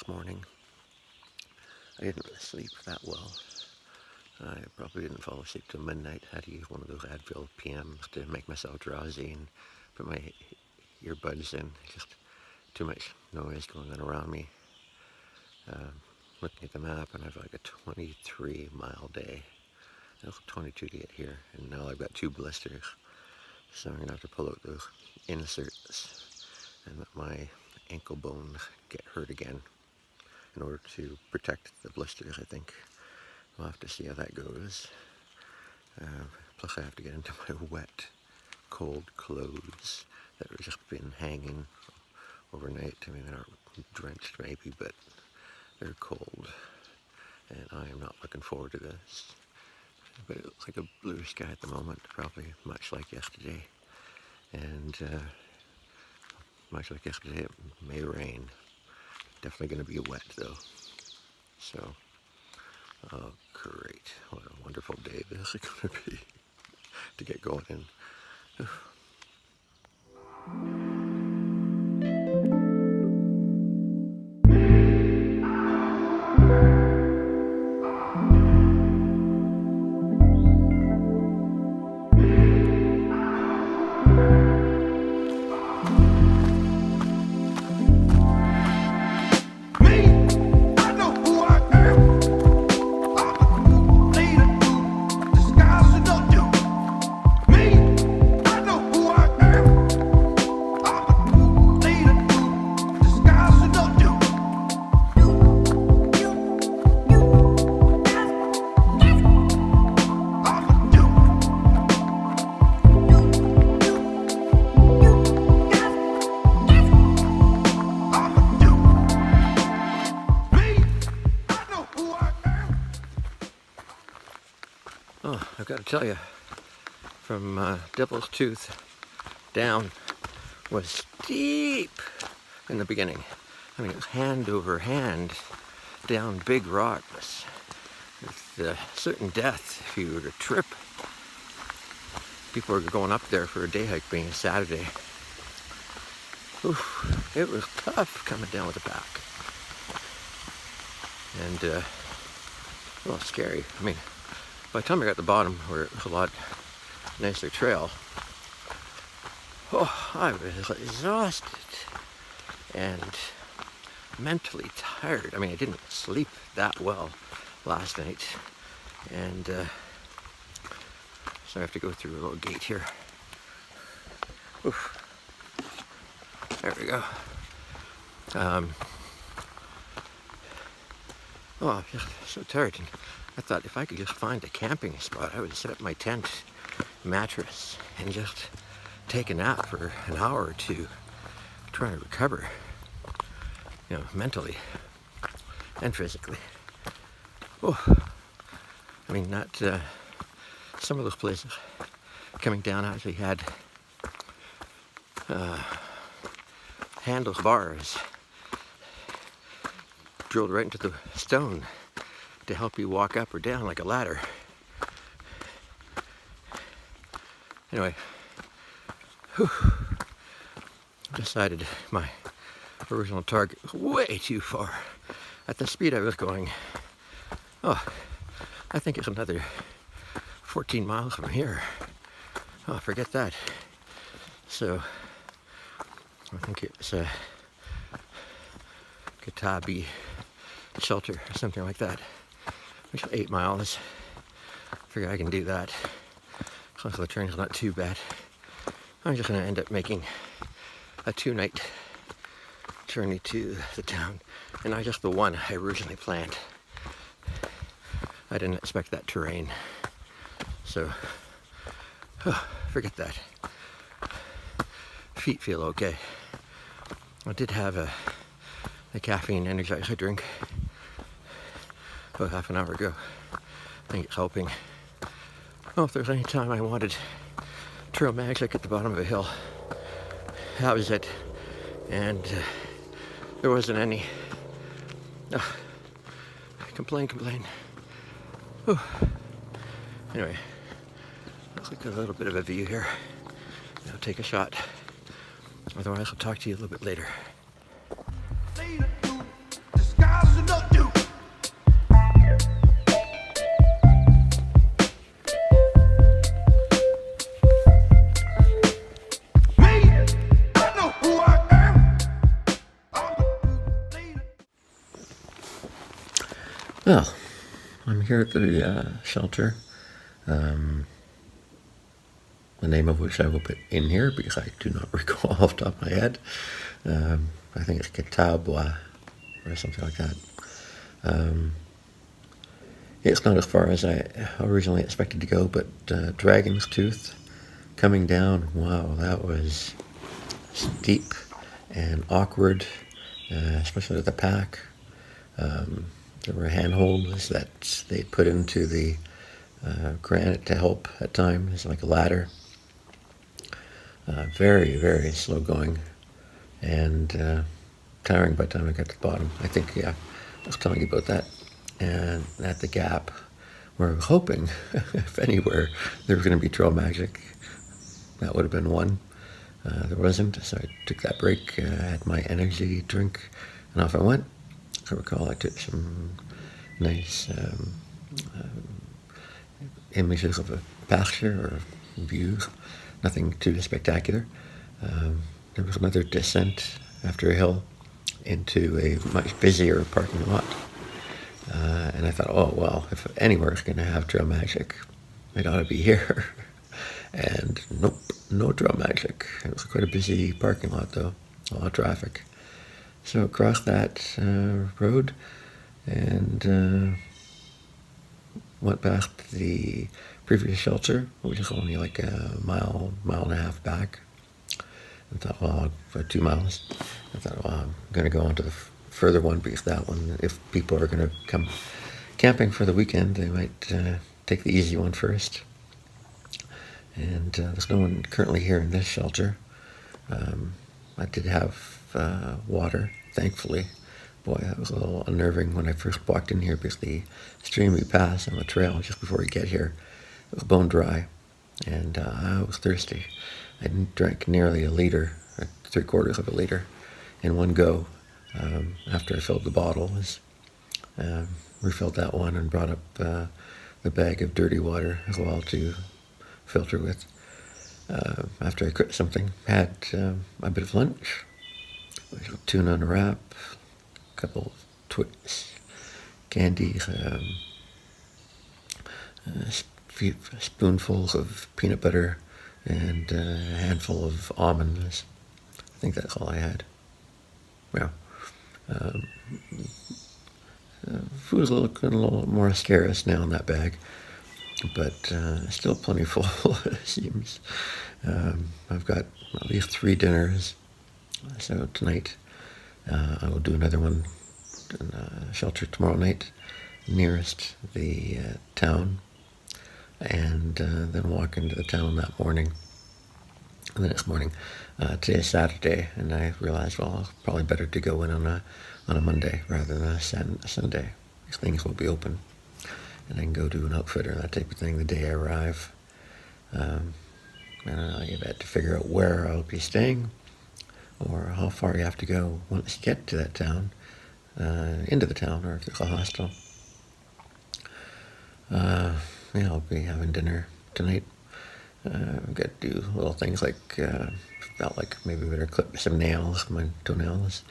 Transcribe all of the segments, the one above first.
morning. I didn't sleep that well. I probably didn't fall asleep till midnight. I had to use one of those Advil PMs to make myself drowsy and put my earbuds in. Just too much noise going on around me. Looking at the map, and I've like a 23-mile day. It was 22 to get here, and now I've got 2 blisters. So I'm going to have to pull out those inserts and let my ankle bones get hurt again in order to protect the blisters, I think. We'll have to see how that goes. Plus I have to get into my wet, cold clothes that have just been hanging overnight. I mean, they're drenched maybe, but they're cold. And I am not looking forward to this. But it looks like a blue sky at the moment, probably much like yesterday. And much like yesterday, it may rain. Definitely going to be wet though. So, oh great, what a wonderful day this is going to be to get going in. Oh, I've got to tell you, from Devil's Tooth down was steep in the beginning. I mean, it was hand over hand down big rocks with certain death if you were to trip. People were going up there for a day hike, being a Saturday. Oof, it was tough coming down with the pack. And, well, scary. I mean, by the time I got to the bottom, where it was a lot nicer trail, oh, I was exhausted and mentally tired. I mean, I didn't sleep that well last night, and so I have to go through a little gate here. Oof. There we go. Oh, I'm just so tired. And I thought if I could just find a camping spot, I would set up my tent mattress and just take a nap for an hour or two, trying to recover, you know, mentally and physically. Oh, I mean, not some of those places coming down actually had handles bars drilled right into the stone to help you walk up or down like a ladder. Anyway, decided my original target was way too far. At the speed I was going, oh, I think it's another 14 miles from here. Oh, forget that. So, I think it's a Catawba shelter or something like that, which is 8 miles. I figure I can do that. As long as the terrain's not too bad. I'm just going to end up making a 2-night journey to the town, and not just the one I originally planned. I didn't expect that terrain, so forget that. Feet feel okay. I did have a caffeine energizer drink about half an hour ago. I think it's helping. Oh, if there's any time I wanted trail magic at the bottom of a hill, that was it. And there wasn't any. Complain. Whew. Anyway, looks like a little bit of a view here. I'll take a shot. Otherwise, I'll talk to you a little bit later. Well, I'm here at the shelter, the name of which I will put in here because I do not recall off the top of my head. I think it's Catawba or something like that. It's not as far as I originally expected to go, but Dragon's Tooth coming down, wow, that was steep and awkward, especially with the pack. There were handholds that they put into the granite to help at times, like a ladder. Very, very slow going and tiring by the time I got to the bottom. I think, yeah, I was telling you about that. And at the gap, we're hoping, if anywhere, there was going to be trail magic. That would have been one. There wasn't, so I took that break, had my energy drink, and off I went. I recall I took some nice images of a pasture or views, nothing too spectacular. There was another descent after a hill into a much busier parking lot. And I thought, oh, well, if anywhere is going to have trail magic, it ought to be here. And nope, no trail magic. It was quite a busy parking lot, though, a lot of traffic. So across that road and went past the previous shelter, which is only like a mile and a half back. I thought, well, for 2 miles. I thought, well, I'm going to go on to the further one because that one, if people are going to come camping for the weekend, they might take the easy one first. And there's no one currently here in this shelter. I did have water, thankfully. Boy, that was a little unnerving when I first walked in here because the stream we passed on the trail just before we get here, it was bone dry, and I was thirsty. I drank nearly a liter, or 3/4 of a liter, in one go. After I filled the bottles, refilled that one and brought up the bag of dirty water as well to filter with. After I cooked something, had a bit of lunch, tuna on a wrap, a couple of Twix candies, spoonfuls of peanut butter, and a handful of almonds. I think that's all I had. Yeah. Food is a little more scarce now in that bag, but still plenty full, it seems. I've got at least 3 dinners, so tonight I will do another one in shelter tomorrow night, nearest the town, and then walk into the town that morning. And the next morning, today is Saturday, and I realized, well, probably better to go in on a Monday rather than a Sunday. These things will be open, and I can go do an outfitter and that type of thing the day I arrive. And I have to figure out where I'll be staying, or how far you have to go once you get to that town, into the town, or if there's a hostel. Yeah, I'll be having dinner tonight. I've got to do little things like, felt like maybe better clip some nails, my toenails,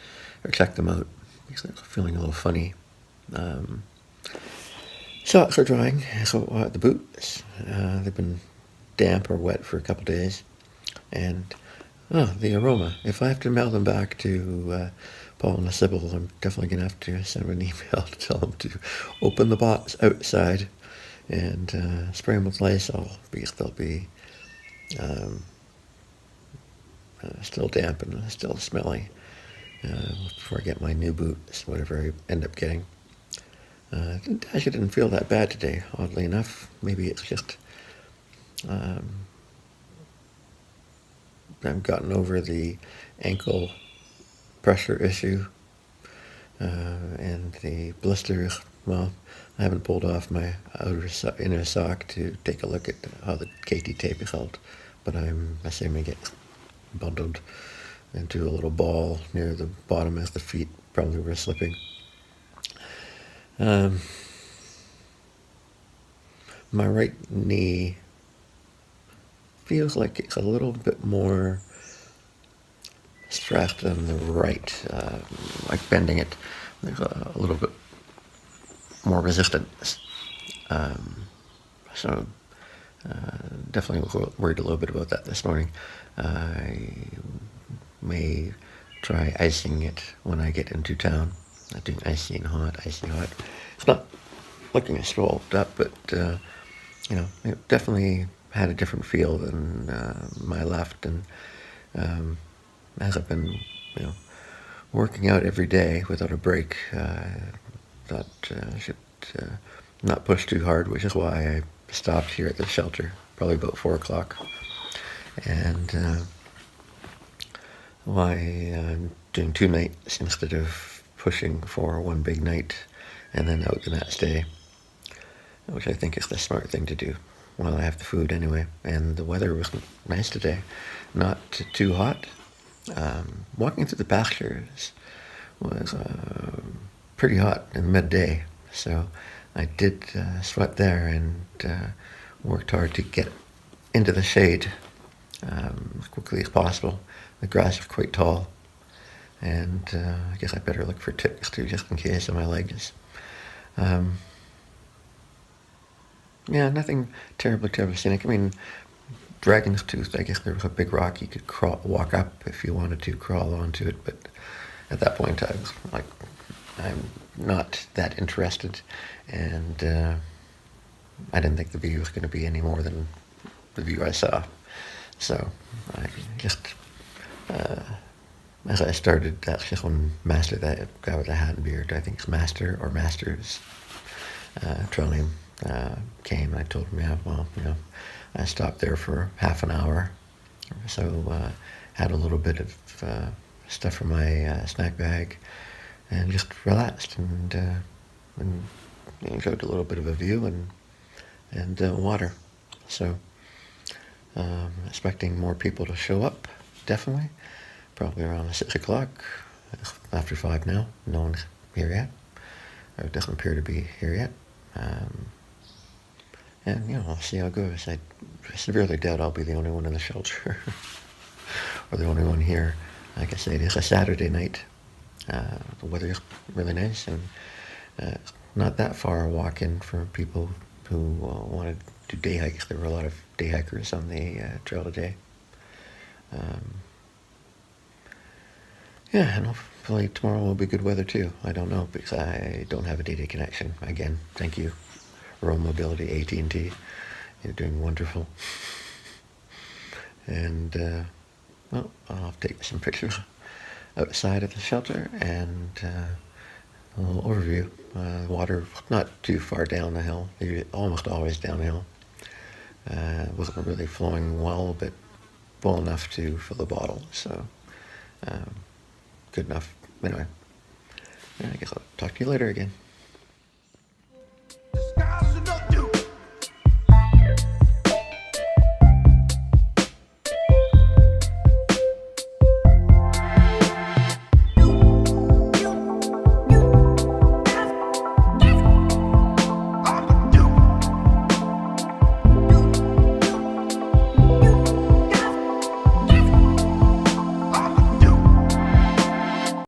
or check them out because I'm feeling a little funny. Socks are drying, so the boots, they've been damp or wet for a couple of days. And, the aroma. If I have to mail them back to Paul and Sybil, I'm definitely going to have to send an email to tell them to open the box outside and spray them with Lysol because they'll be still damp and still smelly before I get my new boots, whatever I end up getting. I actually didn't feel that bad today, oddly enough. Maybe it's just I've gotten over the ankle pressure issue and the blisters. Well, I haven't pulled off my inner sock to take a look at how the KT tape is held, but I'm assuming it's bundled into a little ball near the bottom as the feet probably were slipping. My right knee feels like it's a little bit more stressed than the right, like bending it. There's a little bit more resistance. So definitely worried a little bit about that this morning. I may try icing it when I get into town. Not doing icy hot. It's not looking as swelled up, but it definitely had a different feel than my left. And as I've been, working out every day without a break, thought I should not push too hard, which is why I stopped here at the shelter, probably about 4 o'clock. And why I'm doing 2 nights instead of pushing for one big night and then out the next day, which I think is the smart thing to do while I have the food anyway. And the weather was nice today, not too hot. Walking through the pastures was pretty hot in midday, so I did sweat there and worked hard to get into the shade as quickly as possible. The grass is quite tall, and I guess I better look for ticks too, just in case on my legs. Yeah, nothing terribly scenic. I mean, Dragon's Tooth, I guess there was a big rock you could walk up if you wanted to crawl onto it, but at that point I was like, I'm not that interested, and I didn't think the view was going to be any more than the view I saw. So I just, as I started, that's just when Master, that guy with the hat and beard, I think it's Master or Masters, Trillium, came. I told him, yeah, well, I stopped there for half an hour, so had a little bit of stuff from my snack bag, and just relaxed and enjoyed a little bit of a view and water. So expecting more people to show up, definitely, probably around 6 o'clock. After 5 now, no one's here yet, or it doesn't appear to be here yet. And I'll see how it goes. I severely doubt I'll be the only one in the shelter or the only one here. Like I say, it is a Saturday night. The weather is really nice, and not that far a walk in for people who want to do day hikes. There were a lot of day hikers on the trail today. Yeah, and hopefully tomorrow will be good weather too. I don't know, because I don't have a data connection. Again, thank you, Rural Mobility, AT&T. You're doing wonderful. And, well, I'll take some pictures outside of the shelter and a little overview. Water not too far down the hill, almost always downhill. Wasn't really flowing well, but well enough to fill the bottle, so good enough. Anyway, I guess I'll talk to you later again.